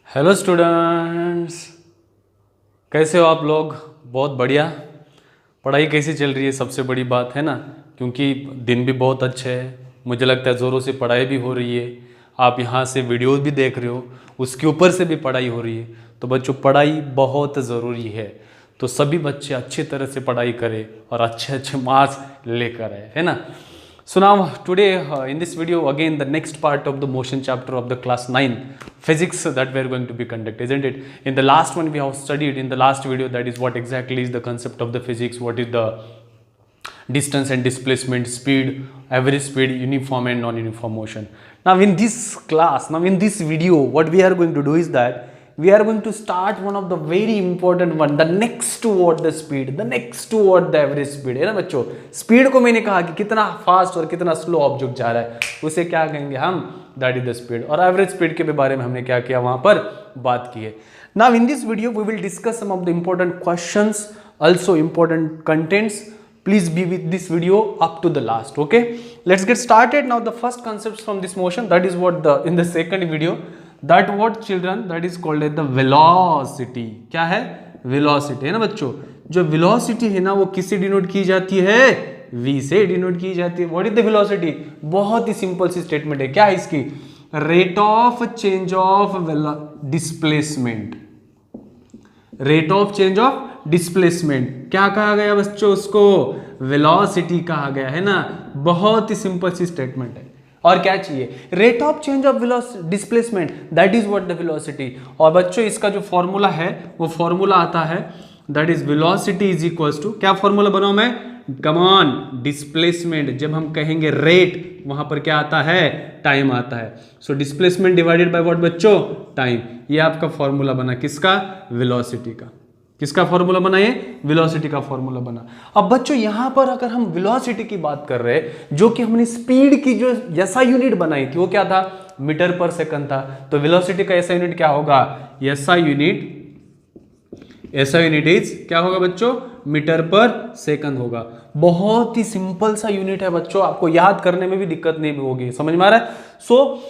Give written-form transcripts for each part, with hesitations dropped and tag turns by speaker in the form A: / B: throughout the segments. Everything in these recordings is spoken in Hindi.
A: हेलो स्टूडेंट्स, कैसे हो आप लोग। बहुत बढ़िया। पढ़ाई कैसी चल रही है, सबसे बड़ी बात है ना, क्योंकि दिन भी बहुत अच्छे है। मुझे लगता है ज़ोरों से पढ़ाई भी हो रही है। आप यहाँ से वीडियोस भी देख रहे हो, उसके ऊपर से भी पढ़ाई हो रही है। तो बच्चों, पढ़ाई बहुत ज़रूरी है। तो सभी बच्चे अच्छी तरह से पढ़ाई करें और अच्छे अच्छे मार्क्स लेकर आए, है ना। So now today in this video again the next part of the motion chapter of the class 9 physics that we are going to be conduct, isn't it? In the last one we have studied in the last video, that is what exactly is the concept of the physics, what is the distance and displacement, speed, average speed, uniform and non-uniform motion. Now in this class, now in this video, what we are going to do is that we are going to start one of the very important one, the next toward the speed, the next toward the average speed, है ना बच्चों। स्पीड को मैंने कहा कि कितना फास्ट और कितना स्लो ऑब्जेक्ट जा रहा है, उसे क्या कहेंगे हम, दैट इज द स्पीड। और एवरेज स्पीड के बारे में हमने क्या किया, वहां पर बात की है। Now in this video we will discuss some of the important questions, also important contents. Please be with this video up to the last. Okay, let's get started. Now the first concepts from this motion, that is what the in the second video, that what children, that is called as the velocity. क्या है, velocity, है ना बच्चों। जो velocity है ना, वो किससे डिनोट की जाती है, v से डिनोट की जाती है। what is the velocity? बहुत ही सिंपल सी स्टेटमेंट है। क्या है इसकी, rate of change of displacement, rate of change of displacement क्या कहा गया बच्चों, उसको वेलोसिटी कहा गया, है ना। बहुत ही सिंपल सी स्टेटमेंट है। और क्या चाहिए, rate of change of displacement, that is what the velocity. और बच्चों इसका जो फॉर्मूला है, वो फॉर्मूला आता है, that is velocity is equals to, क्या फॉर्मूला बनाऊं मैं, कम ऑन, डिस्प्लेसमेंट। जब हम कहेंगे रेट, वहां पर क्या आता है, टाइम आता है। So displacement divided by what बच्चों, टाइम। ये आपका फॉर्मूला बना किसका, वेलोसिटी का। किसका फॉर्मूला बना, ये वेलोसिटी का फॉर्मूला बना। अब बच्चों यहां पर अगर हम वेलोसिटी की बात कर रहे हैं, जो कि हमने स्पीड की जो ऐसा यूनिट बनाई थी, वो क्या था, मीटर पर सेकंड था। तो वेलोसिटी का ऐसा यूनिट क्या होगा, ऐसा यूनिट, ऐसा यूनिट इज क्या होगा बच्चों, मीटर पर सेकंड होगा। बहुत ही सिंपल सा यूनिट है बच्चों, आपको याद करने में भी दिक्कत नहीं होगी, समझ में आ रहा है। सो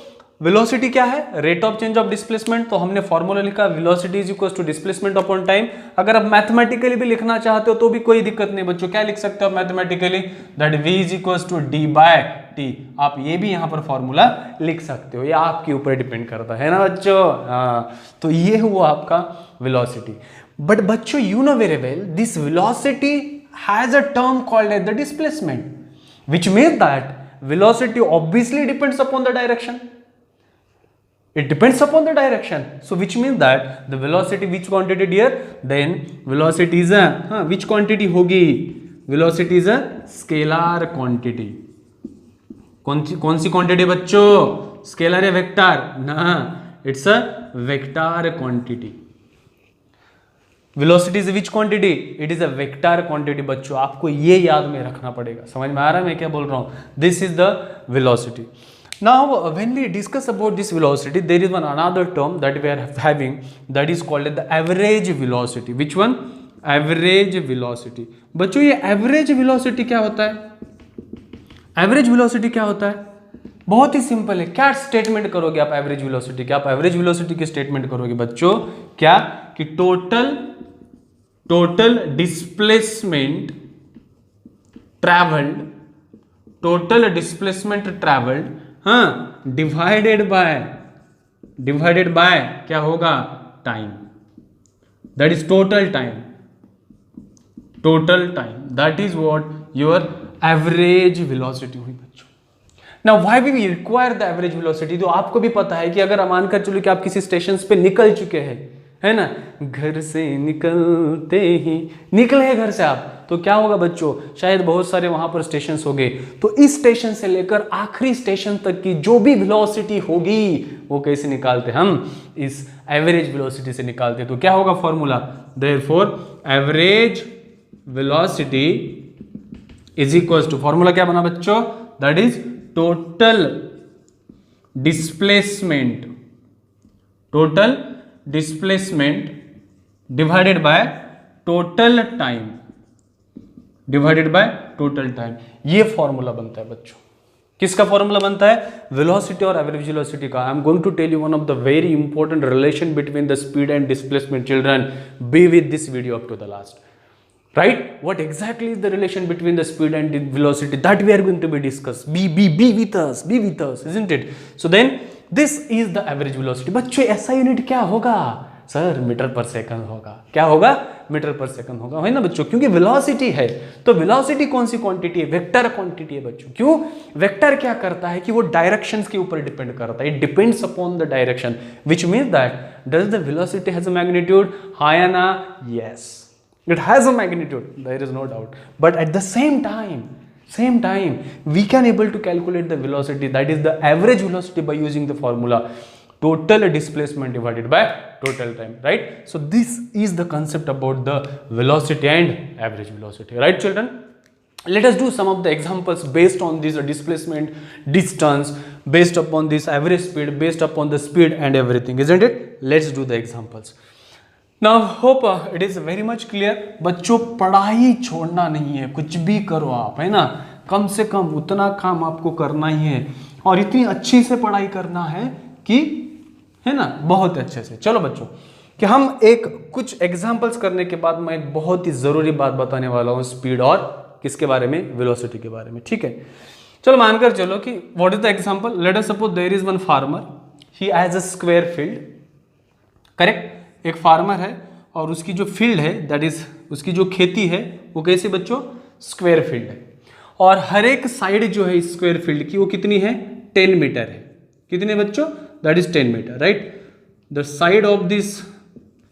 A: वेलोसिटी क्या है, rate of change of displacement. तो हमने फॉर्मूला लिखा, velocity is equal to displacement upon time. अगर आप मैथमेटिकली भी लिखना चाहते हो तो भी कोई दिक्कत नहीं बच्चों, क्या लिख सकते हो mathematically, that v is equal to d by t। आप ये भी यहां पर फॉर्मूला लिख सकते हो, ये आपके ऊपर डिपेंड करता है ना बच्चों। हाँ, तो ये हुआ आपका वेलोसिटी। बट बच्चों you know very well, this velocity has a term called as the displacement, which means that velocity obviously depends upon the direction. It depends upon the direction. So which means that the velocity, which quantity dear, then velocity is a which quantity होगी, velocity is a scalar quantity. कौन सी क्वांटिटी बच्चों, स्केलर या वेक्टर ना, it's a vector quantity. Velocity is which quantity, it is a vector quantity बच्चों, आपको ये याद में रखना पड़ेगा। समझ में आ रहा है मैं क्या बोल रहा हूं, this is the velocity. Now when we discuss about this velocity, there is one another term that we are having, that is called the average velocity. Which one, average velocity. बच्चों ये average velocity क्या होता है, average velocity क्या होता है, बहुत ही सिंपल है। क्या स्टेटमेंट करोगे आप एवरेज वेलोसिटी की, आप एवरेज वेलोसिटी की स्टेटमेंट करोगे बच्चों क्या, कि total displacement travelled, total displacement travelled, हाँ, डिवाइडेड बाय क्या होगा, time, that is total time, that is what your average velocity हुई बच्चों। Now why we require the average velocity, तो आपको भी पता है कि अगर मानकर चलो कि आप किसी स्टेशन पे निकल चुके हैं, है ना, घर से निकलते ही निकले हैं घर से आप, तो क्या होगा बच्चों, शायद बहुत सारे वहां पर स्टेशन हो गए, तो इस स्टेशन से लेकर आखिरी स्टेशन तक की जो भी वेलोसिटी होगी वो कैसे निकालते, हम इस एवरेज वेलोसिटी से निकालते। तो क्या होगा formula, therefore average velocity is equal to, formula क्या बना बच्चों, that is total displacement divided by total time, ये फॉर्मूला बनता है बच्चों। किसका फॉर्मूला बनता है? वेलोसिटी और एवरेज वेलोसिटी का। I am going to tell you one of the very important relation between the speed and displacement. Children, be with this video up to the last, right? What exactly is the relation between the speed and the velocity that we are going to be discuss? Be with us, isn't it? So then this is the average velocity. बच्चों ऐसा यूनिट क्या होगा सर? मीटर पर सेकंड होगा। क्या होगा? मीटर पर सेकंड होगा, है ना बच्चों? क्योंकि वेलोसिटी है, तो वेलोसिटी कौन सी क्वांटिटी है? वेक्टर क्वांटिटी है बच्चों। क्यों? वेक्टर क्या करता है कि वो डायरेक्शंस के ऊपर डिपेंड करता है। It depends upon the direction, which means that does the velocity has a magnitude? हाँ या ना? Yes, it has a magnitude, there is no doubt, but at the same time we can able to calculate the velocity, that is the average velocity, by using the formula total displacement divided by total time, right? So this is the concept about the velocity and average velocity, right children? Let us do some of the examples based on this displacement, distance, based upon this average speed, based upon the speed and everything, isn't it? Let's do the examples. Now hope it is very much clear. बच्चों पढ़ाई छोड़ना नहीं है, कुछ भी करो आप, है ना, कम से कम उतना काम आपको करना ही है, और इतनी अच्छी से पढ़ाई करना है कि, है ना, बहुत अच्छे से। चलो बच्चों कि हम एक कुछ एग्जांपल्स करने के बाद मैं एक बहुत ही ज़रूरी बात बताने वाला हूँ, स्पीड और किसके बारे में? वेलोसिटी के बारे में, ठीक है? चलो मानकर चलो कि what is the example? Let us suppose there is one farmer, he has a square field, correct? एक फार्मर है और उसकी जो फील्ड है, दैट इज उसकी जो खेती है, वो कैसे बच्चों? स्क्वायर फील्ड है, और हर एक साइड जो है इस स्क्वायर फील्ड की वो कितनी है? 10 मीटर है। कितने बच्चों? That is 10 metre, right? The side of this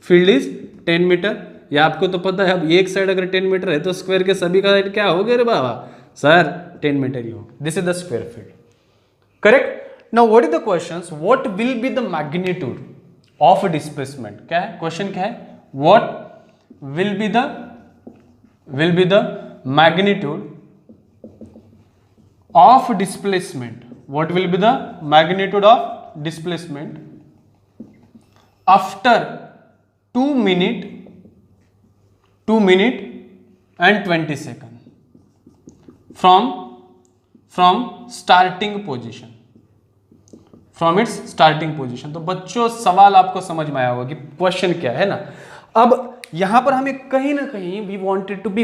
A: field is 10 metre. या आपको तो पता है, अब एक साइड अगर 10 मीटर है तो स्क्वायर के सभी का साइड क्या हो गया रे बाबा? सर 10 मीटर ही होगा। This is the square field, correct? Now what is the question? What will be the magnitude of displacement? क्या है क्वेश्चन? क्या है? What will be the magnitude of displacement? What will be the magnitude of displacement after 2 minute and 20 seconds from starting position, from its starting position. तो बच्चों सवाल आपको समझ में आया होगा कि क्वेश्चन क्या है ना। अब यहां पर हमें कहीं ना कहीं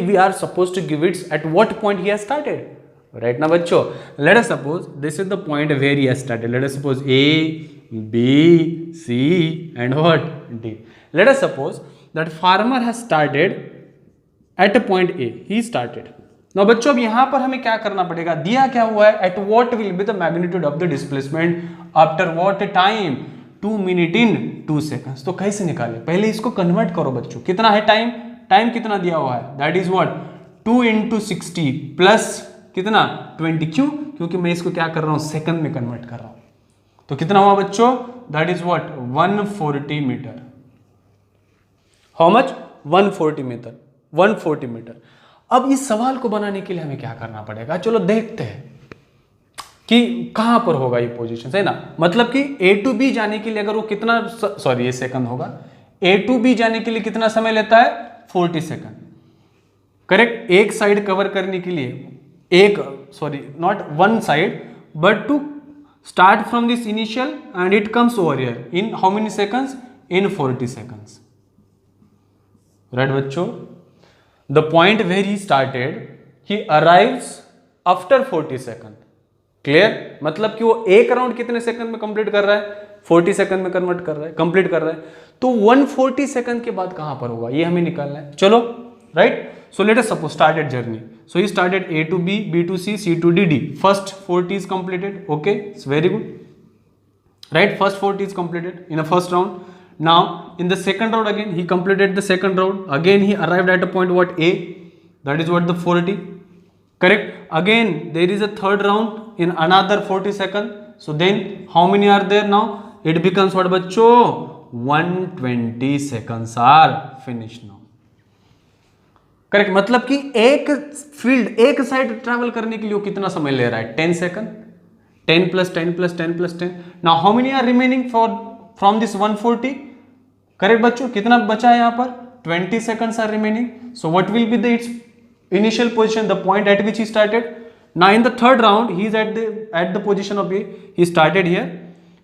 A: we are suppose to give its at what point he has started, right ना बच्चों? Let us suppose this is the point where he has started. Let us suppose A, B, C and what? D. Let us suppose that farmer has started at a point A. He started. Now बच्चों अब यहां पर हमें क्या करना पड़ेगा? दिया क्या हुआ है? At what will be the magnitude of the displacement after what time? 2 minute in 2 seconds. तो कैसे निकालें? पहले इसको कन्वर्ट करो बच्चों। कितना है टाइम? टाइम कितना दिया हुआ है? That is what? 2 into 60 plus कितना? 20। क्यों? क्योंकि मैं इसको क्या कर रहा हूं? सेकंड में कन्वर्ट कर रहा हूं। तो कितना हुआ बच्चों? That is what? 140 metre. How much? 140 metre. 140 metre. अब इस सवाल को बनाने के लिए हमें क्या करना पड़ेगा? चलो देखते हैं कि कहां पर होगा ये पोजीशन, है ना? मतलब कि A to B जाने के लिए अगर वो कितना, सॉरी ये सेकंड होगा, A to B जाने के लिए कितना समय लेता है? 40 सेकंड, करेक्ट? एक साइड कवर करने के लिए, एक sorry not one side but to start from this initial end it comes over here in how many seconds? In 40 seconds, right बच्चों? The point where he started, he arrives after 40 second. Clear? मतलब कि वो एक राउंड कितने सेकंड में कंप्लीट कर रहा है? 40 सेकंड में कन्वर्ट कर रहा है, कंप्लीट कर रहा है। तो 140 सेकंड के बाद कहां पर होगा ये हमें निकालना है। चलो, right? So let us suppose started journey. So he started A to B, B to C, C to D, D. First 40 is completed. Okay, it's very good. Right? First 40 is completed in the first round. Now in the second round again he completed the second round. Again he arrived at a point what? A. That is what? The 40. Correct? Again there is a third round in another 40 seconds. So then how many are there now? It becomes what बच्चों? 120 seconds are finished now. Correct? मतलब कि एक फील्ड, एक साइड ट्रैवल करने के लिए कितना समय ले रहा है? 10 second. 10 plus 10 plus 10 plus 10. Now how many are remaining from this 140? Correct बच्चों? कितना बचा है यहाँ पर? 20 seconds are remaining. So what will be the its initial position, the point at which he started? Now in the third round, he is at the position of A. He started here.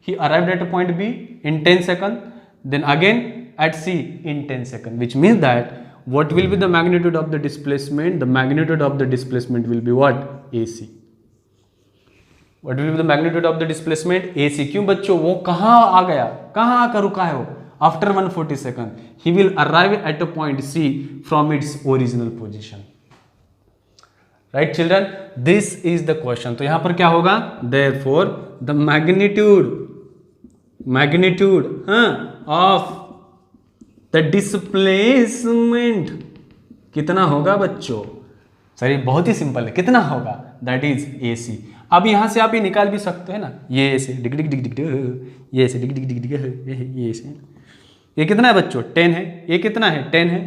A: He arrived at a point B in 10 seconds. Then again at C in 10 seconds. Which means that what will be the magnitude of the displacement? The magnitude of the displacement will be what? AC. What will be the magnitude of the displacement? AC. क्यों बच्चों? वो कहाँ आ गया? कहाँ आकर रुका है वो? After 140 seconds, he will arrive at a point C from its original position. Right, children? This is the question. तो यहाँ पर क्या होगा? Therefore, the magnitude of the displacement कितना होगा बच्चों? सर ये बहुत ही सिंपल है. कितना होगा? That is AC. अब यहाँ से आप ये निकाल भी सकते हैं ना. ये ऐसे डिग डिग डिग डिग, ये ऐसे डिग डिग डिग डिग, ये ऐसे. ये कितना है बच्चों? 10 है. ये कितना है? 10 है.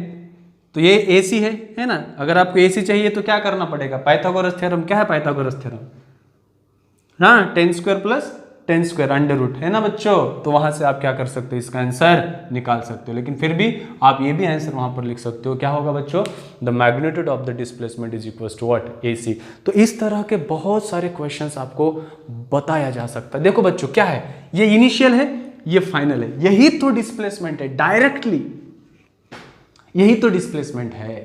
A: तो ये AC है ना. अगर आपको AC चाहिए तो क्या करना पड़ेगा? Pythagoras theorem. क्या है पाइथागोरस थ्योरम? हाँ, 10 square plus 10 square under root है ना बच्चों. तो वहां से आप क्या कर सकते हो? इसका आंसर निकाल सकते हो. लेकिन फिर भी आप ये भी आंसर वहां पर लिख सकते हो. क्या होगा बच्चों? The magnitude of the displacement is equal to what? AC. तो इस तरह के बहुत सारे क्वेश्चंस आपको बताया जा सकता है. देखो बच्चों क्या है, ये इनिशियल है, ये फाइनल है. यही तो डिस्प्लेसमेंट है. डायरेक्टली यही तो डिस्प्लेसमेंट है.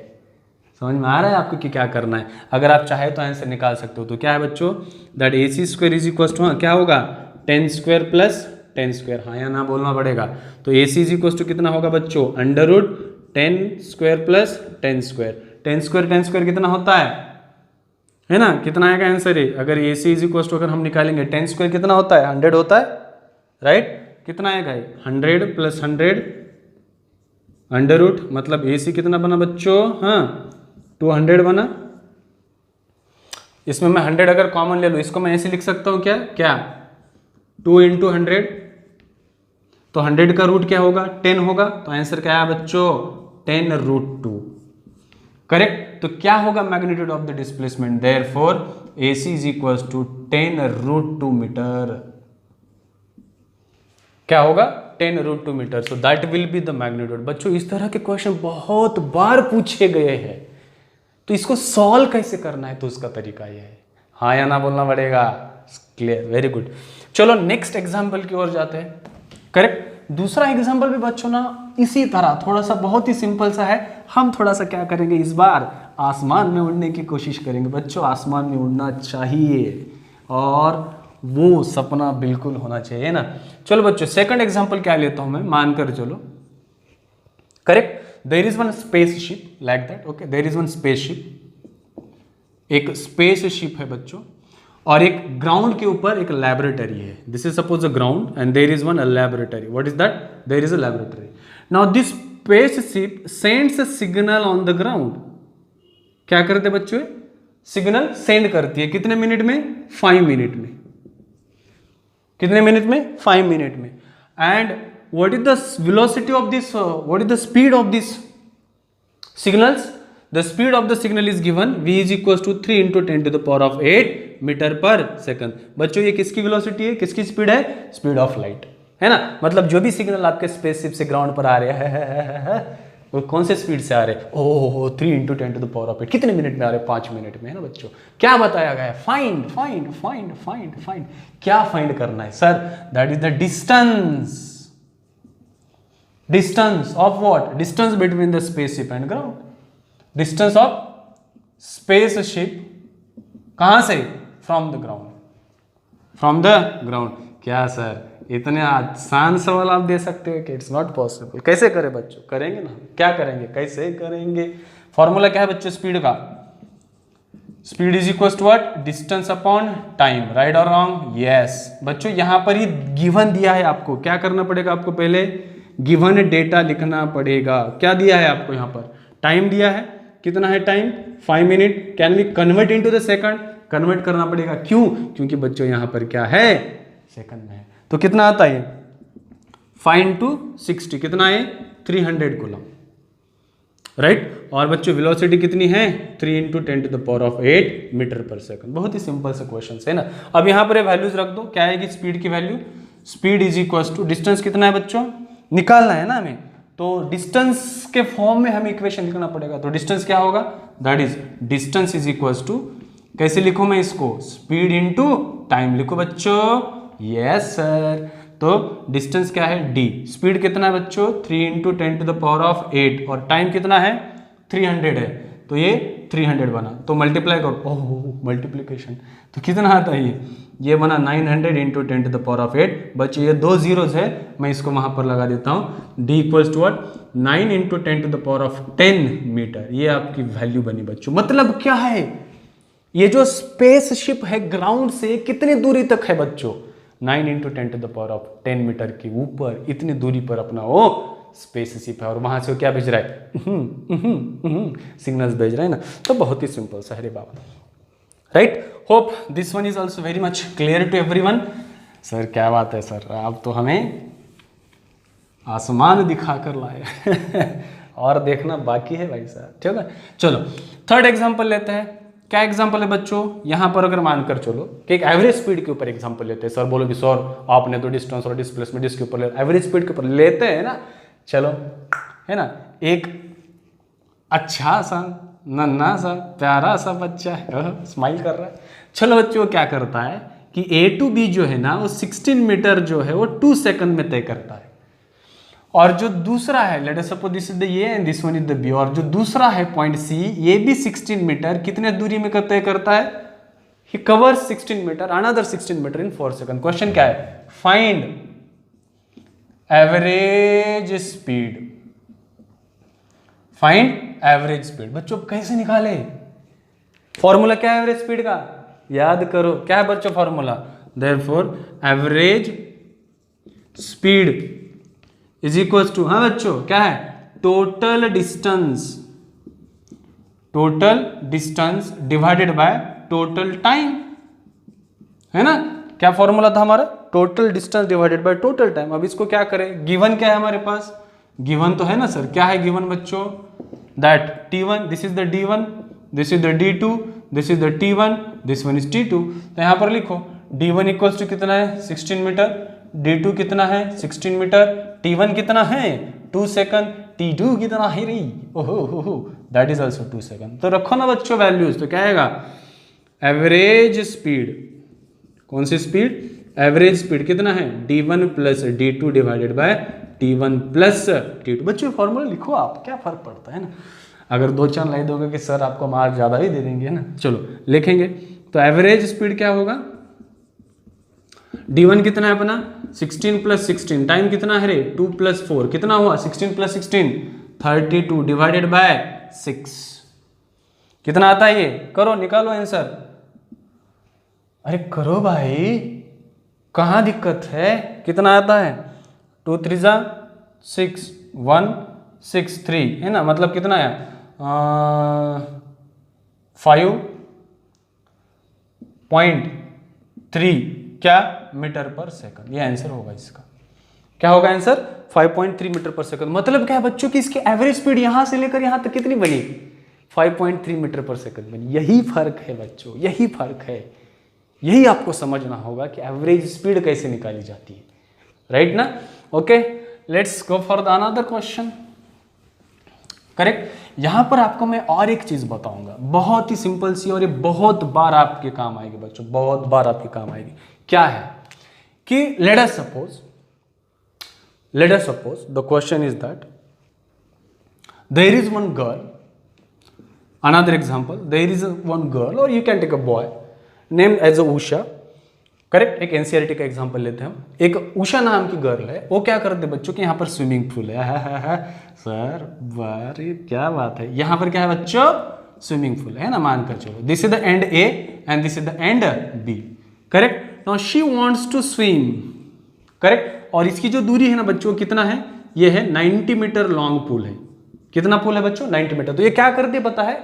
A: समझ में आ रहा है आपको कि क्या करना है? अगर आप चाहे तो आंसर निकाल सकते हो. तो क्या है बच्चों? That AC square is equal to क्या होगा? 10 स्क्वायर प्लस 10 स्क्वायर. हाँ या ना बोलना पड़ेगा. तो AC इज इक्वल टू कितना होगा बच्चों? Under root 10 square plus 10 square. 10 square कितना होता है ना? कितना आएगा आंसर है? अगर AC इज इक्वल टू अगर हम निकालेंगे 10 स्क्वायर कितना होता है? 100 होता है. राइट? कितना आएगा? 100 प्लस 100 अंडर रूट. मतलब AC कितना बना बच्चों? हाँ, 200 बना. इसमें मैं 100 अगर कॉमन ले लूँ, इसको मैं ऐसे लिख सकता हूँ क्या 2 इंटू 100. तो 100 का रूट क्या होगा? 10 होगा. तो आंसर क्या है बच्चों? 10 रूट 2. करेक्ट. तो क्या होगा magnitude of the displacement? Therefore AC is equal to 10 root 2 metre. क्या होगा? 10 root 2 metre. So that will be the magnitude. बच्चों इस तरह के क्वेश्चन बहुत बार पूछे गए हैं. तो इसको सॉल्व कैसे करना है? तो उसका तरीका यह है. हाँ या ना बोलना पड़ेगा. क्लियर? Very good. चलो नेक्स्ट एग्जाम्पल की ओर जाते हैं. करेक्ट. दूसरा एग्जाम्पल भी बच्चों ना इसी तरह थोड़ा सा बहुत ही सिंपल सा है. हम थोड़ा सा क्या करेंगे इस बार? आसमान में उड़ने की कोशिश करेंगे. बच्चों आसमान में उड़ना चाहिए और वो सपना बिल्कुल होना चाहिए ना. चलो बच्चों सेकंड एग्जांपल क्या लेता हूं मैं, मानकर चलो. Correct. There is one spaceship like that. Okay, there is one spaceship. एक स्पेसशिप है बच्चों और एक ग्राउंड के ऊपर एक लैबोरेटरी है. This is suppose a ground and there is one laboratory. What is that? There is a laboratory. Now this spaceship sends a signal on the ground. क्या करते बच्चों? सिग्नल सेंड करती है. कितने मिनट में? 5 मिनट में. कितने मिनट में? 5 मिनट में. And what is the velocity of this what is the speed of this signals? The speed of the signal is given v is equals to 3 into 10 to the power of 8 metre per second. बच्चों ये किसकी वेलोसिटी है? किसकी स्पीड है? स्पीड ऑफ लाइट है ना. मतलब जो भी सिग्नल आपके स्पेसशिप से ग्राउंड पर आ रहे हैं वो कौन से स्पीड से आ रहे हैं? Oh 3 into 10 to the power of 8. कितने मिनट में आ रहे हैं? 5 मिनट में है ना बच्चों. क्या बताया गया है? Find find find find find. क्या फाइंड करना है sir? That is the distance. Distance of what? Distance between the spaceship and ground. Distance of spaceship कहाँ से? From the ground. From the ground. क्या सर इतने आसान सवाल आप दे सकते हो कि इट्स नॉट पॉसिबल. कैसे करें बच्चों? करेंगे ना. क्या करेंगे? कैसे करेंगे? फॉर्मूला क्या है बच्चों स्पीड का? Speed is equal to what? Distance upon time. Right और रॉन्ग? यस बच्चों यहाँ पर ही गिवन दिया है आपको. क्या करना पड़ेगा आपको? पहले गिवन डेटा लिखना पड़ेगा. क्या दिया है आपको? यहाँ पर टाइम दिया है. कितना है time? 5 minute. Can we convert into the second? Convert करना पड़ेगा. क्यों? क्योंकि बच्चों यहाँ पर क्या है? सेकंड में है. तो कितना आता है? 5 इंटू 60 कितना है? 300 कूलम. राइट. और बच्चों वेलोसिटी कितनी है? 3 into 10 to the power of 8 metre per second. बहुत ही सिंपल से क्वेश्चन है ना. अब यहाँ पर ये वैल्यूज रख दो. क्या आएगी स्पीड की value? Speed is equal to distance कितना है बच्चों? निकालना है ना हमें. तो डिस्टेंस के फॉर्म में हमें इक्वेशन लिखना पड़ेगा. तो डिस्टेंस क्या होगा? That is distance is equal to
B: कैसे लिखूं मैं इसको, स्पीड इनटू टाइम लिखो बच्चों, यस सर। तो डिस्टेंस क्या है d, स्पीड कितना है बच्चों 3 इंटू 10⁸ और टाइम कितना है 300 है, तो ये 300 बना, तो मल्टीप्लाई करो, ओह मल्टीप्लीकेशन, तो कितना आता है ये बना 900 इंटू 10⁸। बच्चों ये 2 जीरोज है, मैं इसको वहां पर लगा देता हूँ, d equals to what 9 into 10⁻10 metre, ये आपकी वैल्यू बनी बच्चों। मतलब क्या है, ये जो स्पेसशिप है ग्राउंड से कितनी दूरी तक है बच्चों, 9 इंटू 10⁻10 मीटर के ऊपर, इतनी दूरी पर अपना वो स्पेसशिप है, और वहां से वो क्या भेज रहा है, सिग्नल्स भेज रहा है ना। तो बहुत ही सिंपल सा है रे बाबा, right. Hope this one is also very much clear to everyone. Sir क्या बात है सर, आप तो हमें आसमान दिखाकर लाए और देखना बाकी है भाई साहब, ठीक है। चलो थर्ड एग्जांपल लेते हैं। क्या एग्जांपल है बच्चों, यहां पर अगर मानकर चलो कि एक एवरेज स्पीड के ऊपर एग्जांपल लेते हैं। सर बोलोगे सर आपने तो डिस्टेंस और डिस्प्लेसमेंट इसके ऊपर ले, एवरेज स्पीड के ऊपर लेते हैं ना, चलो है ना। एक अच्छा सा नन्हा सा प्यारा सा बच्चा है, स्माइल कर रहा है। चलो बच्चों क्या करता है कि A to B जो है ना वो 16 मीटर जो है वो 2 सेकंड में तय करता है, और जो दूसरा है let us suppose this is the A and this one is the B, और जो दूसरा है पॉइंट सी, ये भी 16 मीटर कितने दूरी में तय करता है, he covers 16 metre another 16 metre in 4 second. Question क्या है, find average speed, find average speed. बच्चों कैसे निकाले, फॉर्मूला क्या है एवरेज स्पीड का, याद करो क्या है बच्चों formula, therefore average speed is equal to, हाँ बच्चों क्या है, total distance divided by total time, है ना। क्या फॉर्मूला था हमारा, total distance divided by total time. अब इसको क्या करें, गिवन क्या है हमारे पास, गिवन तो है ना सर, क्या है गिवन बच्चों, that T1 this is the D1, this is the D2, this is the T1, this one is T2। तो यहां पर लिखो D1 इक्वल्स टू कितना है 16 मीटर, D2 कितना है 16 मीटर, T1 कितना है 2 सेकंड, T2 कितना है रे, ओहो दैट इज आल्सो 2 सेकंड। तो रखो ना बच्चों वैल्यूज, तो क्या आएगा, एवरेज स्पीड, कौन सी स्पीड, एवरेज स्पीड कितना है D1 plus D2 divided by T1 plus T2। बच्चों फॉर्मूला लिखो आप, क्या फर्क पड़ता है ना, अगर 2-4 लाई दोगे कि सर आपको मार्क ज्यादा ही दे देंगे ना। चलो लिखेंगे, तो एवरेज स्पीड क्या होगा, D1 कितना है अपना 16 प्लस 16, टाइम कितना है रे 2 प्लस 4, कितना हुआ 16 प्लस 16 32 डिवाइडेड बाय 6, कितना आता है ये, करो निकालो आंसर, अरे करो भाई कहाँ दिक्कत है, कितना आता है 2 3 6 1 6 3 है ना, मतलब कितना है 5.3 क्या मीटर पर सेकंड, ये आंसर होगा इसका, क्या होगा आंसर 5.3 मीटर पर सेकंड। मतलब क्या है बच्चों की इसकी एवरेज स्पीड यहां से लेकर यहां तक कितनी बनी 5.3 मीटर पर सेकंड बनी। यही फर्क है बच्चों, यही फर्क है, यही आपको समझना होगा कि एवरेज स्पीड कैसे निकाली जाती है, राइट ना। Okay let's go for the another question, correct. यहां पर आपको मैं और एक चीज बताऊंगा, बहुत ही सिंपल सी, और ये बहुत बार आपके काम आएगी बच्चों, बहुत बार आपके काम आएगी। क्या है कि let us suppose the question is that there is one girl, another example, there is one girl और you can take a boy named as a Usha, correct. एक एनसीईआरटी का एग्जांपल लेते हैं हम, एक उषा नाम की गर्ल है, वो क्या करते बच्चों कि यहाँ पर स्विमिंग पूल है सर बारे क्या बात है, यहाँ पर क्या है बच्चों स्विमिंग पूल है ना, मानकर चलो this is the end A and this is the end B, correct. Now she wants to swim, correct, और इसकी जो दूरी है ना बच्चों कितना है, ये है 90 मीटर लॉन्ग पूल है, कितना पूल है बच्चों 90 मीटर। तो ये क्या करती है पता है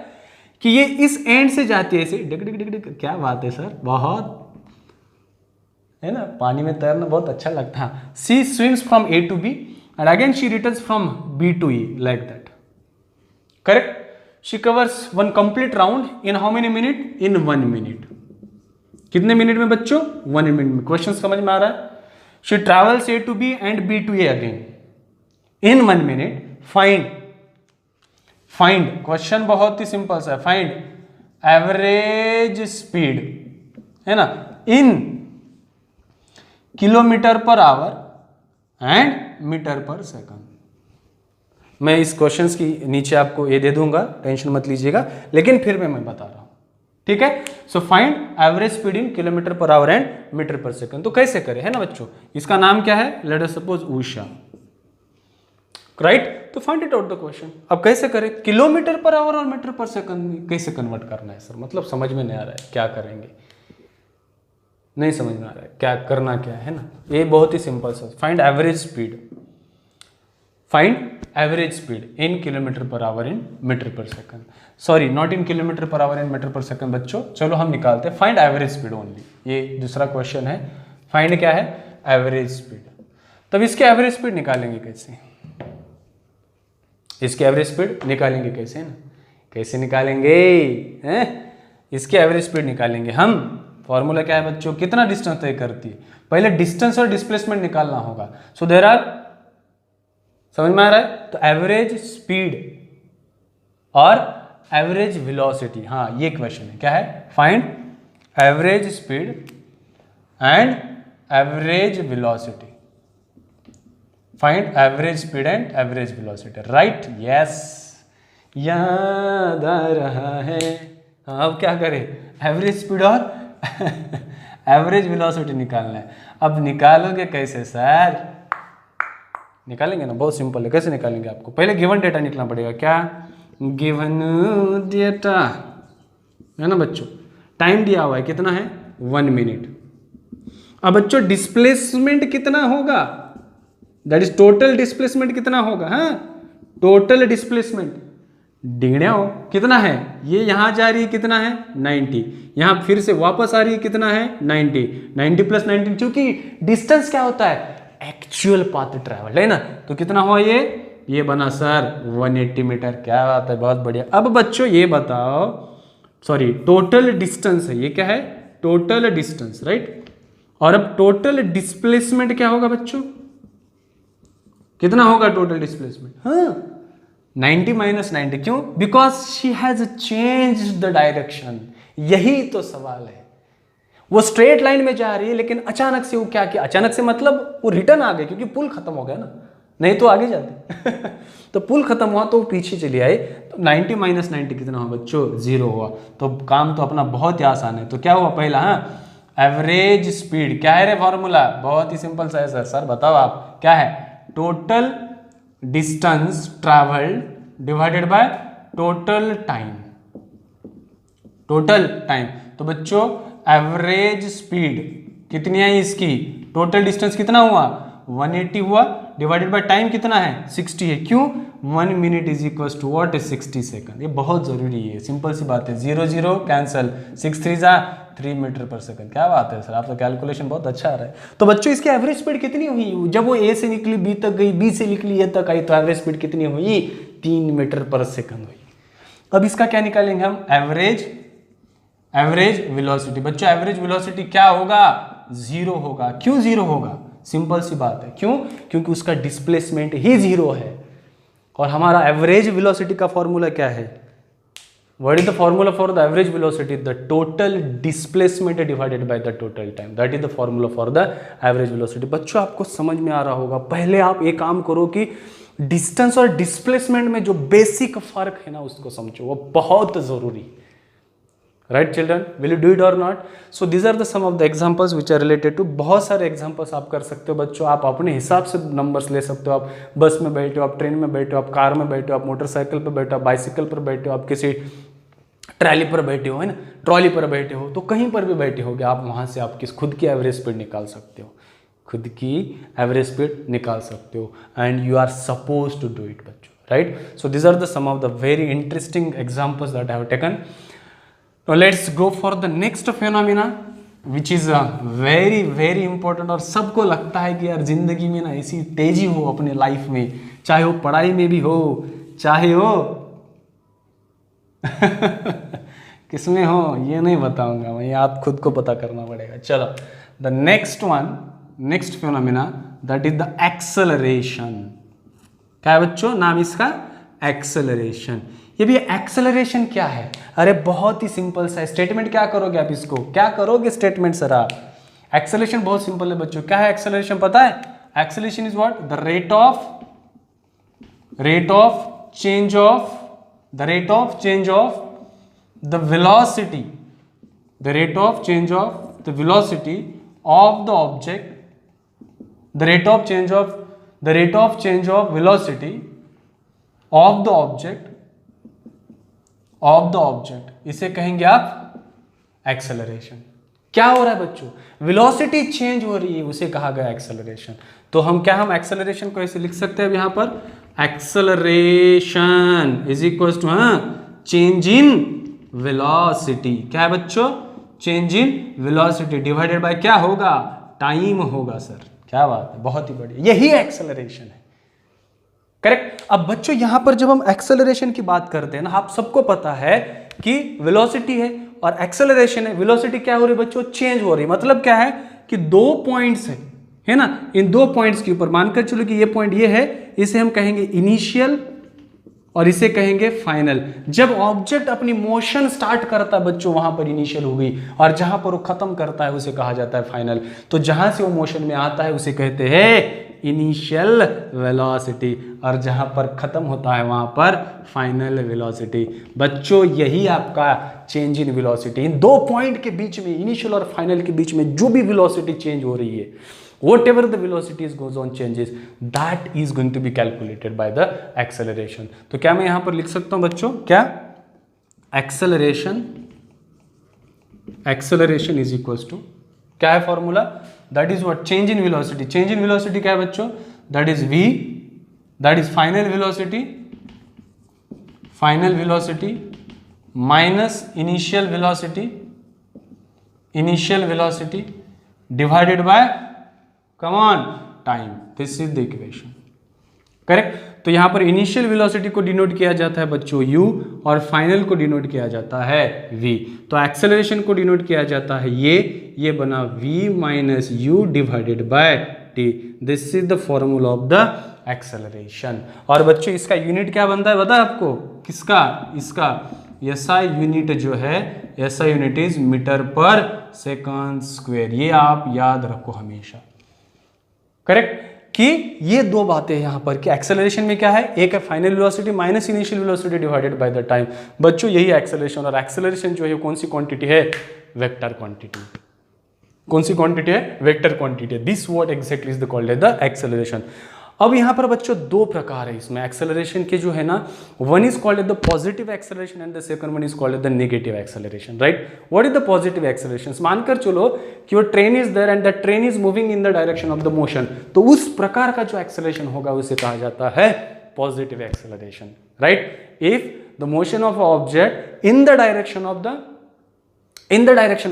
B: कि ये इस एंड से जाती है ऐसे डिग डिग डिग डिग, क्या बात है सर, बहुत है ना, पानी में तैरना बहुत अच्छा लगता है। She swims from A to B and again she returns from B to E like that, correct. She covers one complete round in how many minute, in 1 minute, कितने मिनट में बच्चों 1 मिनट में। क्वेश्चन समझ में आ रहा है, she travels A to B and B to A again in 1 minute, find, question बहुत ही सिंपल सा है, फाइंड एवरेज स्पीड, है ना, in kilometre per hour and metre per second. मैं इस क्वेश्चंस की नीचे आपको ये दे दूंगा, टेंशन मत लीजिएगा, लेकिन फिर मैं बता रहा हूं, ठीक है। So find average speed in kilometre per hour and metre per second. तो कैसे करें, है ना बच्चों, इसका नाम क्या है, let us suppose Usha, right. तो find it out the question. अब कैसे करें, किलोमीटर पर आवर और मीटर पर सेकंड कैसे कन्वर्ट करना है सर, मतलब समझ में नहीं आ रहा है, क्या करेंगे, नहीं समझ में आ रहा है क्या करना क्या है ना। ये बहुत ही सिंपल सा, find average speed, find average speed in kilometre per hour in metre per second, sorry not in kilometre per hour in metre per second बच्चों। चलो हम निकालते हैं फाइंड एवरेज स्पीड ओनली, ये दूसरा क्वेश्चन है, फाइंड क्या है, एवरेज स्पीड। तब इसके एवरेज स्पीड निकालेंगे कैसे, इसकी एवरेज स्पीड निकालेंगे कैसे ना, कैसे निकालेंगे हैं, इसकी एवरेज स्पीड निकालेंगे हम। फॉर्मूला क्या है बच्चों, कितना डिस्टेंस तय करती है, पहले डिस्टेंस और डिस्प्लेसमेंट निकालना होगा। सो देयर आर, समझ में आ रहा है, तो एवरेज स्पीड और एवरेज वेलोसिटी, हाँ ये क्वेश्चन है, क्या है, find average speed and average velocity, find average speed and average velocity, right, yes, याद आ रहा है। हाँ अब क्या करें, एवरेज स्पीड और एवरेज वेलोसिटी निकालना है। अब निकालोगे कैसे सर, निकालेंगे ना, बहुत सिंपल है, कैसे निकालेंगे, आपको पहले गिवन डेटा निकलना पड़ेगा, क्या, गिवन डेटा, है ना बच्चों, टाइम दिया हुआ है कितना है, 1 मिनट। अब बच्चों डिस्प्लेसमेंट कितना होगा, दैट इज टोटल डिस्प्लेसमेंट कितना होगा, हाँ टोटल डिस्प्लेसमेंट डिगड़िया हो कितना है, ये यहां जा रही है कितना है 90, यहां फिर से वापस आ रही है कितना है 90, 90 प्लस 90, क्योंकि डिस्टेंस क्या होता है, एक्चुअल पाथ ट्रैवल, है ना। तो कितना हुआ ये बना सर 180 मीटर, क्या बात है, बहुत बढ़िया। अब बच्चों ये बताओ, सॉरी टोटल डिस्टेंस है, ये क्या है, टोटल डिस्टेंस, राइट। और अब टोटल डिस्प्लेसमेंट क्या होगा बच्चों, कितना होगा टोटल डिस्प्लेसमेंट, हाँ 90 माइनस 90, क्यों, because she has changed the direction, यही तो सवाल है। वो स्ट्रेट लाइन में जा रही है, लेकिन अचानक से वो क्या किया, अचानक से मतलब वो रिटर्न आ गए, क्योंकि पुल खत्म हो गया ना, नहीं तो आगे जाते तो पुल खत्म हुआ तो पीछे चली आई, तो 90 माइनस 90 कितना हुआ बच्चों, 0 हुआ। तो काम तो अपना बहुत ही आसान है। तो क्या हुआ पहला, हाँ एवरेज स्पीड, क्या है रे फॉर्मूला, बहुत ही सिंपल सा है सर, सर बताओ आप क्या है, total distance travelled divided by total time, total time. तो बच्चों एवरेज स्पीड कितनी आई इसकी, टोटल डिस्टेंस कितना हुआ 180 हुआ, डिवाइडेड बाय टाइम कितना है 60 है, क्यों 1 minute is equal to what, 60 second. ये बहुत जरूरी है, सिंपल सी बात है, 0 0 कैंसल, 6 3 जा 3 मीटर पर सेकंड। क्या बात है सर, आपका कैलकुलेशन बहुत अच्छा आ रहा है। तो बच्चों इसकी एवरेज स्पीड कितनी हुई, जब वो ए से निकली बी तक गई, बी से निकली ए तक आई, तो एवरेज स्पीड कितनी हुई 3 मीटर पर सेकंड हुई। अब इसका क्या निकालेंगे हम, एवरेज वेलोसिटी। बच्चों एवरेज वेलोसिटी क्या होगा, 0 होगा। क्यों 0 होगा, सिंपल सी बात है, क्यों, क्योंकि उसका डिस्प्लेसमेंट ही 0 है। और हमारा एवरेज वेलोसिटी का फॉर्मूला क्या है, what is the formula for the average velocity, the total displacement divided by the total time, that is the formula for the average velocity. बच्चों आपको समझ में आ रहा होगा, पहले आप ये काम करो कि डिस्टेंस और डिस्प्लेसमेंट में जो बेसिक फर्क है ना उसको समझो, वो बहुत जरूरी है। Right children, will you do it और not. So these are the some of the examples which are related to, बहुत सारे एग्जांपल्स आप कर सकते हो बच्चों, आप अपने हिसाब से नंबर्स ले सकते हो। आप बस में बैठे हो, आप ट्रेन में बैठे हो, आप कार में बैठे हो, आप मोटरसाइकिल पर बैठे हो, आप बाइसिकल पर बैठे हो, आप किसी ट्रैली पर बैठे हो, है ना, ट्रॉली पर बैठे हो, तो कहीं पर भी बैठे होगे आप, वहाँ से आप खुद की एवरेज स्पीड निकाल सकते हो, खुद की एवरेज स्पीड निकाल सकते हो, and you are suppose to do it बच्चों, right. So these are the some of the very interesting examples that I have taken. Now let's go for the next phenomena which is very very important, और सबको लगता है कि यार जिंदगी में ना ऐसी तेजी हो अपने लाइफ में, चाहे वो पढ़ाई में भी हो, चाहे हो किसमें हो ये नहीं बताऊंगा मैं, ये आप खुद को पता करना पड़ेगा। चलो the next phenomena that is the acceleration. क्या है बच्चों नाम इसका, एक्सेलरेशन। ये भी एक्सेलरेशन क्या है? अरे बहुत ही सिंपल सा स्टेटमेंट। क्या करोगे आप इसको, क्या करोगे स्टेटमेंट सर आप? एक्सेलरेशन बहुत सिंपल है बच्चों। क्या है एक्सेलरेशन पता है? Acceleration is what? The rate of change of the velocity, the rate of change of the velocity of the object, the rate of change of velocity of the object, इसे कहेंगे आप एक्सेलरेशन। क्या हो रहा है बच्चों? वेलोसिटी चेंज हो रही है, उसे कहा गया एक्सेलरेशन। तो हम एक्सेलरेशन को ऐसे लिख सकते हैं यहां पर, acceleration is equal to change in velocity. क्या है बच्चों? Change in velocity divided by क्या होगा? टाइम होगा सर। क्या बात है, बहुत ही बढ़िया, यही एक्सेलरेशन है। करेक्ट। अब बच्चों यहां पर जब हम एक्सेलरेशन की बात करते हैं ना, आप सबको पता है कि वेलोसिटी है और एक्सेलरेशन है। वेलोसिटी क्या हो रही है बच्चों? चेंज हो रही है। मतलब क्या है कि दो पॉइंट्स है ना, इन दो पॉइंट्स के ऊपर मानकर चलो कि ये पॉइंट ये है, इसे हम कहेंगे इनिशियल और इसे कहेंगे फाइनल। जब ऑब्जेक्ट अपनी मोशन स्टार्ट करता है बच्चों, वहां पर इनिशियल हो गई, और जहां पर वो खत्म करता है उसे कहा जाता है फाइनल। तो जहां से वो मोशन में आता है उसे कहते हैं इनिशियल वेलोसिटी, और जहां पर खत्म होता है वहां पर फाइनल वेलोसिटी। बच्चों यही आपका चेंज इन वेलोसिटी। इन दो पॉइंट के बीच में, इनिशियल और फाइनल के बीच में जो भी वेलोसिटी चेंज हो रही है, whatever the velocity goes on changes, that is going to be calculated by the acceleration। तो क्या मैं यहां पर लिख सकता हूं बच्चों, क्या acceleration is equals to, क्या है formula? that is what? change in velocity। change in velocity क्या है बच्चों? that is v, that is final velocity minus initial velocity divided by, come on, time. This is the equation. Correct. तो यहां पर इनिशियल वेलोसिटी को डिनोट किया जाता है बच्चों u, और फाइनल को डिनोट किया जाता है v। तो एक्सेलरेशन को डिनोट किया जाता है ये बना v minus you divided by t। This is the formula of the acceleration. और बच्चों इसका यूनिट क्या बनता है पता है आपको? किसका? इसका SI यूनिट जो है, SI unit is metre per second square. ये आप याद रखो हमेशा। करेक्ट। कि ये दो बातें यहां पर कि एक्सेलरेशन में क्या है, एक है final velocity minus initial velocity divided by the time. बच्चों यही एक्सेलरेशन, और एक्सेलरेशन जो है कौन सी क्वांटिटी है? Vector quantity. कौन सी क्वांटिटी है? Vector quantity. This what exactly is the called the acceleration. अब यहां पर बच्चों दो प्रकार है इसमें एक्सेलरेशन के जो है ना, one is called the positive acceleration and the second one is called the negative acceleration. Right. What is the positive acceleration? मानकर चलो कि वो train is there and the train is moving in the direction of the motion, तो उस प्रकार का जो एक्सेलरेशन होगा उसे कहा जाता है positive acceleration. Right. If the motion of object in the direction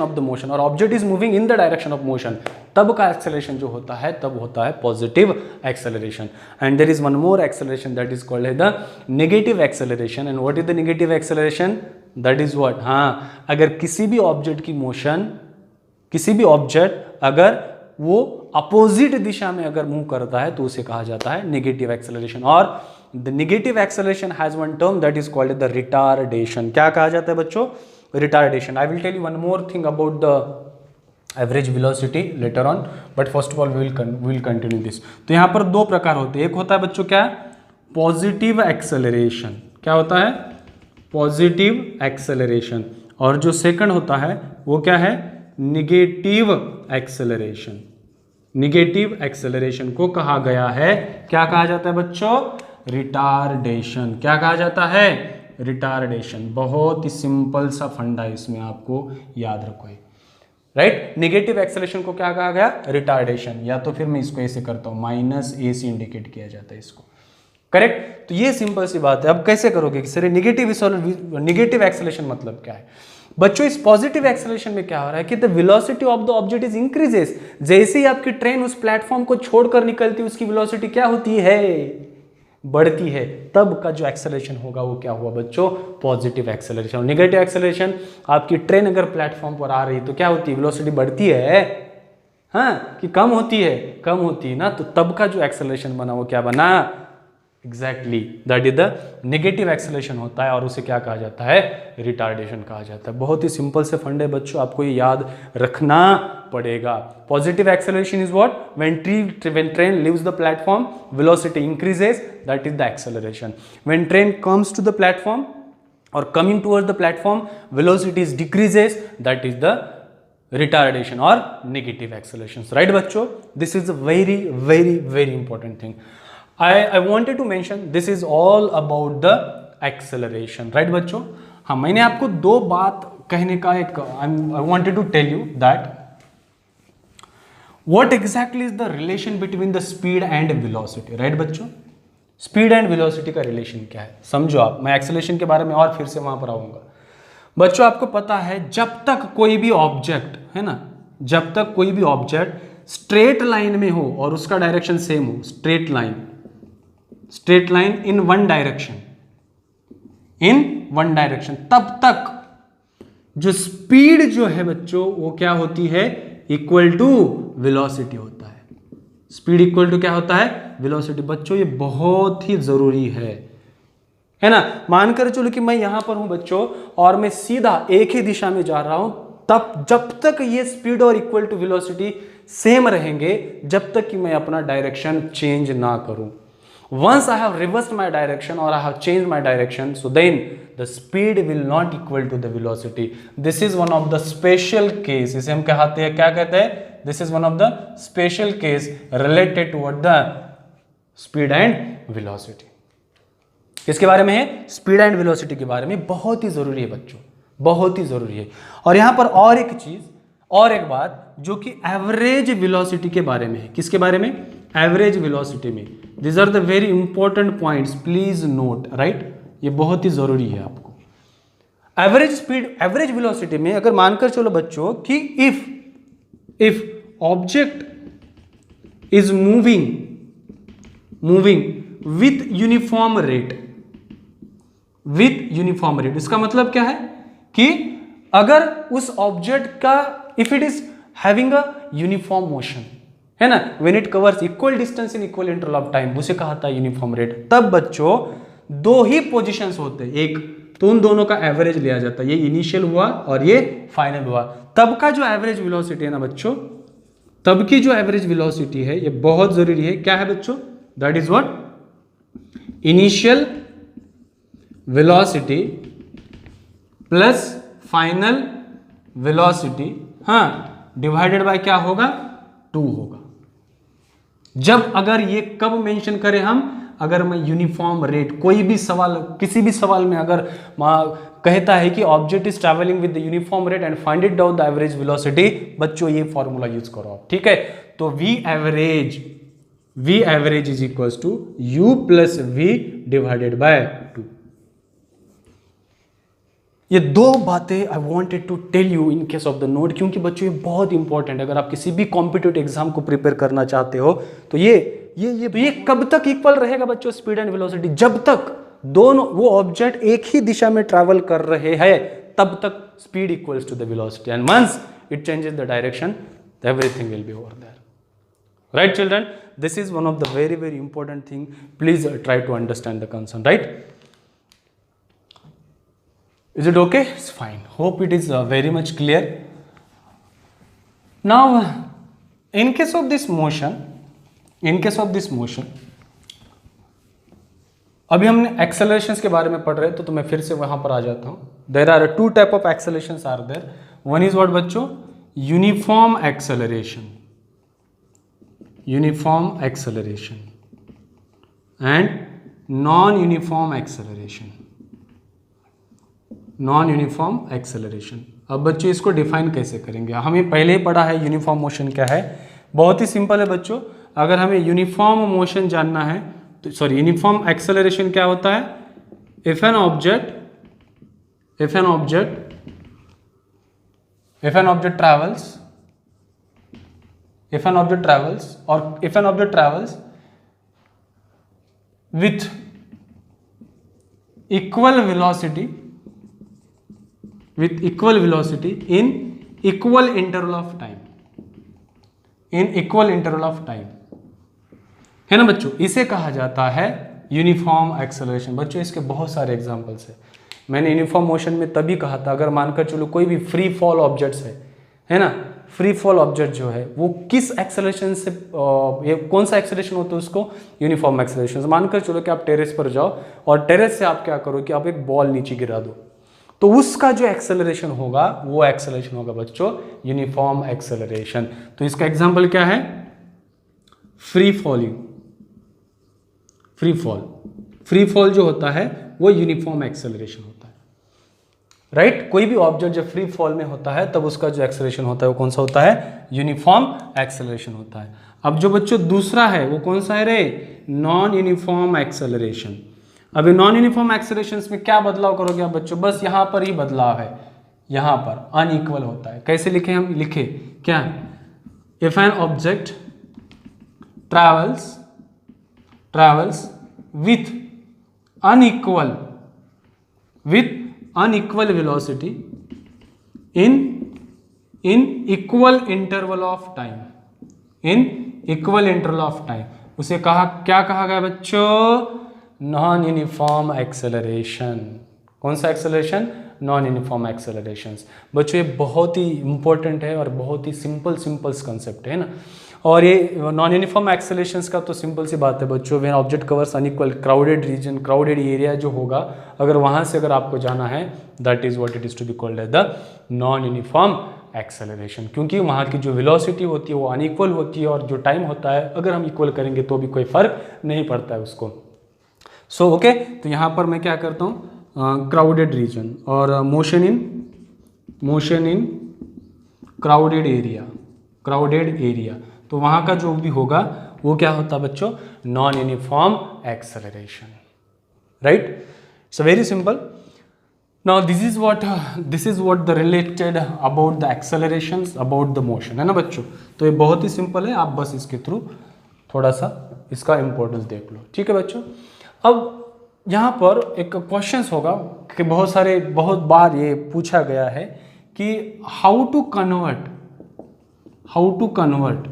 B: of the motion और object is moving in the direction of motion, तब का एक्सेलरेशन जो होता है तब होता है positive acceleration. And there is one more acceleration that is called the negative acceleration. And what is the negative acceleration? That is what, अगर किसी भी ऑब्जेक्ट की मोशन, किसी भी ऑब्जेक्ट अगर वो अपोजिट दिशा में अगर मूव करता है तो उसे कहा जाता है नेगेटिव एक्सेलरेशन। और the negative acceleration has one term that is called the retardation. क्या कहा जाता है बच्चों? Retardation. I will tell you one more thing about the average velocity later on, but first of all we will continue this। तो यहाँ पर दो प्रकार होते हैं। एक होता है बच्चों क्या? Positive acceleration. क्या होता है? Positive acceleration. और जो सेकंड होता है वो क्या है? Negative acceleration. निगेटिव एक्सेलरेशन को कहा गया है, क्या कहा जाता है बच्चों? रिटार्डेशन। क्या कहा जाता है? रिटार्डेशन। बहुत ही सिंपल सा फंडा इसमें आपको याद रखो है। राइट। नेगेटिव एक्सेलरेशन को क्या कहा गया? रिटार्डेशन। या तो फिर मैं इसको ऐसे करता हूं, माइनस ए से इंडिकेट किया जाता है इसको। करेक्ट। तो ये सिंपल सी बात है। अब कैसे करोगे कि सर नेगेटिव एक्सेलरेशन मतलब क्या है? बच्चों इस पॉजिटिव एक्सेलरेशन में क्या हो रहा है कि the velocity of the object is increases. जैसे ही आपकी ट्रेन उस प्लेटफॉर्म को छोड़कर निकलती है उसकी वेलोसिटी क्या होती है? बढ़ती है। तब का जो एक्सेलरेशन होगा वो क्या हुआ बच्चों? Positive acceleration. और नेगेटिव एक्सेलरेशन, आपकी ट्रेन अगर प्लेटफॉर्म पर आ रही है तो क्या होती है? वेलोसिटी बढ़ती है कि कम होती है? कम होती है ना। तो तब का जो एक्सेलरेशन बना वो क्या बना? Exactly, that is the negative acceleration होता है और उसे क्या कहा जाता है, रिटार्डेशन कहा जाता है। बहुत ही सिंपल से फंड है बच्चों, आपको ये याद रखना पड़ेगा। Positive acceleration is what, when train leaves the platform velocity increases, that is the acceleration. When train comes to the platform or coming towards the platform, velocity is decreases, that is the retardation or negative accelerations, right bachcho? This is a very very very important thing. I wanted to mention this is all about the acceleration, right bachcho? हाँ, मैंने आपको दो बात कहने का एक I wanted to tell you that what exactly is the relation between the speed and velocity, right बच्चों? स्पीड एंड वेलोसिटी का रिलेशन क्या है समझो आप। मैं एक्सेलरेशन के बारे में और फिर से वहां पर आऊंगा। बच्चों आपको पता है जब तक कोई भी ऑब्जेक्ट है ना, जब तक कोई भी ऑब्जेक्ट स्ट्रेट लाइन में हो और उसका डायरेक्शन सेम हो, straight line in one direction, तब तक जो स्पीड जो है बच्चों वो क्या होती है, इक्वल टू वेलोसिटी होता है। स्पीड इक्वल टू क्या होता है, वेलोसिटी। बच्चों ये बहुत ही जरूरी है ना। मानकर चलो कि मैं यहां पर हूं बच्चों और मैं सीधा एक ही दिशा में जा रहा हूं, तब जब तक ये स्पीड और इक्वल टू वेलोसिटी सेम रहेंगे, जब तक कि मैं अपना डायरेक्शन चेंज ना करूं। Once I have reversed my direction or I have changed my direction, so then the speed will not equal to the velocity. This is one of the special case. इसे हम क्या कहते हैं? This is one of the special case related toward the speed and velocity. किसके बारे में है? स्पीड एंड वेलोसिटी के बारे में। बहुत ही जरूरी है बच्चों, बहुत ही जरूरी है। और यहां पर और एक चीज, और एक बात जो कि एवरेज वेलोसिटी के बारे में है। किसके बारे में? एवरेज वेलोसिटी में। These are the very important points, please note, right? ये बहुत ही जरूरी है आपको। एवरेज स्पीड, एवरेज वेलोसिटी में अगर मानकर चलो बच्चों कि if object is moving with uniform rate, इसका मतलब क्या है कि अगर उस ऑब्जेक्ट का if it is having a uniform motion है ना, when it covers equal distance in equal interval of time, उसे कहा था यूनिफॉर्म रेट। तब बच्चों दो ही पोजीशंस होते हैं, एक तो उन दोनों का एवरेज लिया जाता है, ये इनिशियल हुआ और ये फाइनल हुआ। तब का जो एवरेज वेलोसिटी है ना बच्चों, तब की जो एवरेज वेलोसिटी है, ये बहुत जरूरी है। क्या है बच्चों? That is what, initial velocity plus final velocity, हाँ, डिवाइडेड बाय क्या होगा, 2 होगा। जब अगर ये कब मेंशन करें हम, अगर मैं यूनिफॉर्म रेट, कोई भी सवाल, किसी भी सवाल में अगर कहता है कि object is travelling with the uniform rate and find it out the average velocity, बच्चों ये फॉर्मूला यूज करो आप, ठीक है। तो V average is equals to U plus V divided by 2। ये दो बातें I wanted to tell you in case of the note, क्योंकि बच्चों ये बहुत इंपॉर्टेंट है। अगर आप किसी भी कॉम्पिटिटिव एग्जाम को प्रिपेयर करना चाहते हो तो ये कब तक इक्वल रहेगा बच्चों, स्पीड एंड वेलोसिटी? जब तक दोनों वो ऑब्जेक्ट एक ही दिशा में ट्रैवल कर रहे हैं, तब तक speed equals to the velocity, and once it changes the direction, everything will be over there, right children? This is one of the very very important thing, please try to understand the concern, right? Is it okay? It's fine. Hope it is very much clear. Now, in case of this motion, अभी हमने एक्सेलरेशंस के बारे में पढ़ रहे तो मैं फिर से वहां पर आ जाता हूं। There are 2 type of accelerations are there. One is what बच्चों? Uniform acceleration and non-uniform acceleration. अब बच्चों इसको डिफाइन कैसे करेंगे? हमें पहले ही पढ़ा है यूनिफॉर्म मोशन क्या है। बहुत ही सिंपल है बच्चों। अगर हमें यूनिफॉर्म मोशन जानना है तो यूनिफॉर्म एक्सेलरेशन क्या होता है? If an object travels with equal velocity in equal interval of time, है ना बच्चों? इसे कहा जाता है यूनिफॉर्म एक्सेलरेशन। बच्चों इसके बहुत सारे एग्जांपल्स हैं। मैंने यूनिफॉर्म मोशन में तभी कहा था, अगर मानकर चलो कोई भी फ्री फॉल ऑब्जेक्ट्स है ना, फ्री फॉल ऑब्जेक्ट जो है वो किस एक्सेलरेशन से ये कौन सा एक्सेलरेशन होता है उसको यूनिफॉर्म एक्सेलरेशन। मानकर चलो कि आप टेरेस पर जाओ और टेरेस से आप क्या करो कि आप एक बॉल नीचे गिरा दो, तो उसका जो एक्सेलरेशन होगा वो एक्सेलरेशन होगा बच्चों यूनिफॉर्म एक्सेलरेशन। तो इसका एग्जांपल क्या है, फ्री फॉलिंग, फ्री फॉल जो होता है वो यूनिफॉर्म एक्सेलरेशन होता है, राइट। कोई भी ऑब्जेक्ट जब फ्री फॉल में होता है तब उसका जो एक्सेलरेशन होता है वो कौन सा होता है, यूनिफॉर्म एक्सेलरेशन होता है। अब जो बच्चों दूसरा है वो कौन सा है रे, नॉन यूनिफॉर्म एक्सेलरेशन। अभी नॉन यूनिफॉर्म एक्सेलरेशन में क्या बदलाव करोगे आप बच्चों, बस यहां पर ही बदलाव है, यहां पर अनइक्वल होता है। कैसे लिखे हम, लिखे क्या, if an object travels with unequal velocity in equal interval of time, उसे क्या कहा गया बच्चों, नॉन यूनिफॉर्म एक्सेलरेशन। कौन सा एक्सेलरेशन, नॉन यूनिफॉर्म एक्सेलरेशन। बच्चों ये बहुत ही इंपॉर्टेंट है और बहुत ही सिंपल कंसेप्ट है ना। और ये नॉन यूनिफॉर्म एक्सेलरेशंस का तो सिंपल सी बात है बच्चों, when object covers unequal crowded region, crowded area जो होगा, अगर वहाँ से अगर आपको जाना है, that is what it is to be called as the non uniform acceleration. क्योंकि वहाँ की जो वेलोसिटी होती है वो अनइक्वल होती है और जो टाइम होता है अगर हम इक्वल करेंगे तो भी कोई फर्क नहीं पड़ता है उसको। सो ओके, तो यहाँ पर मैं क्या करता हूँ, क्राउडेड रीजन और मोशन इन क्राउडेड एरिया, तो वहाँ का जो भी होगा वो क्या होता है बच्चों, non uniform acceleration, right. So very simple. Now this is what the related about the accelerations, about the motion, है ना बच्चों। तो ये बहुत ही सिंपल है, आप बस इसके थ्रू थोड़ा सा इसका इंपॉर्टेंस देख लो, ठीक है बच्चों। अब यहाँ पर एक क्वेश्चन होगा कि बहुत बार ये पूछा गया है कि how to convert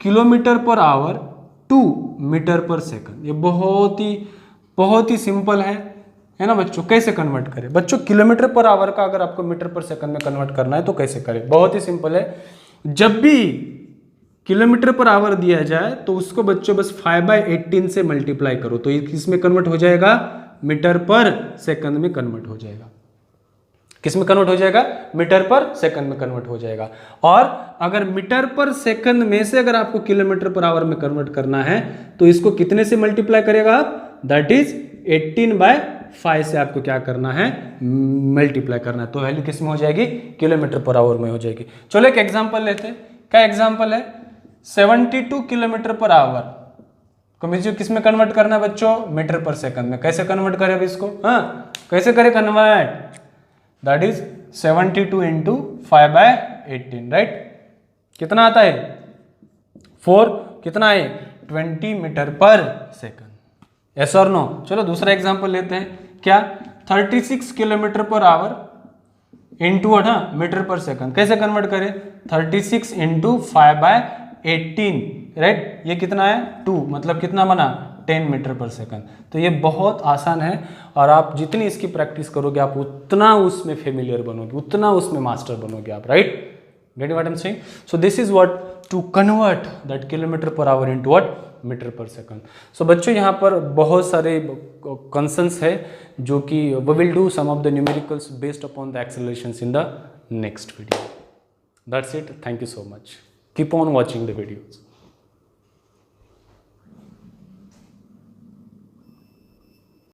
B: kilometre per hour to metre per second. ये बहुत ही सिंपल है ना बच्चों। कैसे कन्वर्ट करें बच्चों, किलोमीटर पर आवर का अगर आपको मीटर पर सेकंड में कन्वर्ट करना है तो कैसे करें, बहुत ही सिंपल है। जब भी किलोमीटर पर आवर दिया जाए तो उसको बच्चों बस 5/18 से मल्टीप्लाई करो, तो ये किसमें कन्वर्ट हो जाएगा, मीटर पर सेकंड में कन्वर्ट हो जाएगा। किस में कन्वर्ट हो जाएगा, मीटर पर सेकंड में कन्वर्ट हो जाएगा। और अगर मीटर पर सेकंड में से अगर आपको किलोमीटर पर आवर में कन्वर्ट करना है तो इसको कितने से मल्टीप्लाई करेगा आप, दैट इज 18/5 से आपको क्या करना है, मल्टीप्लाई करना है। तो वैल्यू किस में हो जाएगी, किलोमीटर पर आवर में हो जाएगी। चलो एक एग्जांपल लेते हैं। क्या एग्जांपल है, 72 किलोमीटर पर आवर को मुझे किस में कन्वर्ट करना है बच्चों, मीटर पर सेकंड में। कैसे कन्वर्ट करें अब इसको, हाँ कैसे करें convert, that is 72 into 5/18, right. कितना आता है, 4, कितना है 20 मीटर पर सेकंड, यस और नो। चलो दूसरा एग्जांपल लेते हैं। क्या, 36 kilometre per hour into metre per second. कैसे कन्वर्ट करें, 36 इंटू 5/18, राइट। ये कितना है 2, मतलब कितना बना 10 मीटर पर सेकंड। तो ये बहुत आसान है और आप जितनी इसकी प्रैक्टिस करोगे आप उतना उसमें फेमिलियर बनोगे, उतना उसमें मास्टर बनोगे आप, right. Get what I am saying. So this is what to convert that kilometre per hour into what, metre per second. So बच्चों यहाँ पर बहुत सारे कंसर्न्स है जो कि we will do some of the numericals based upon the accelerations in the next video. That's it, thank you so much, keep on watching the videos.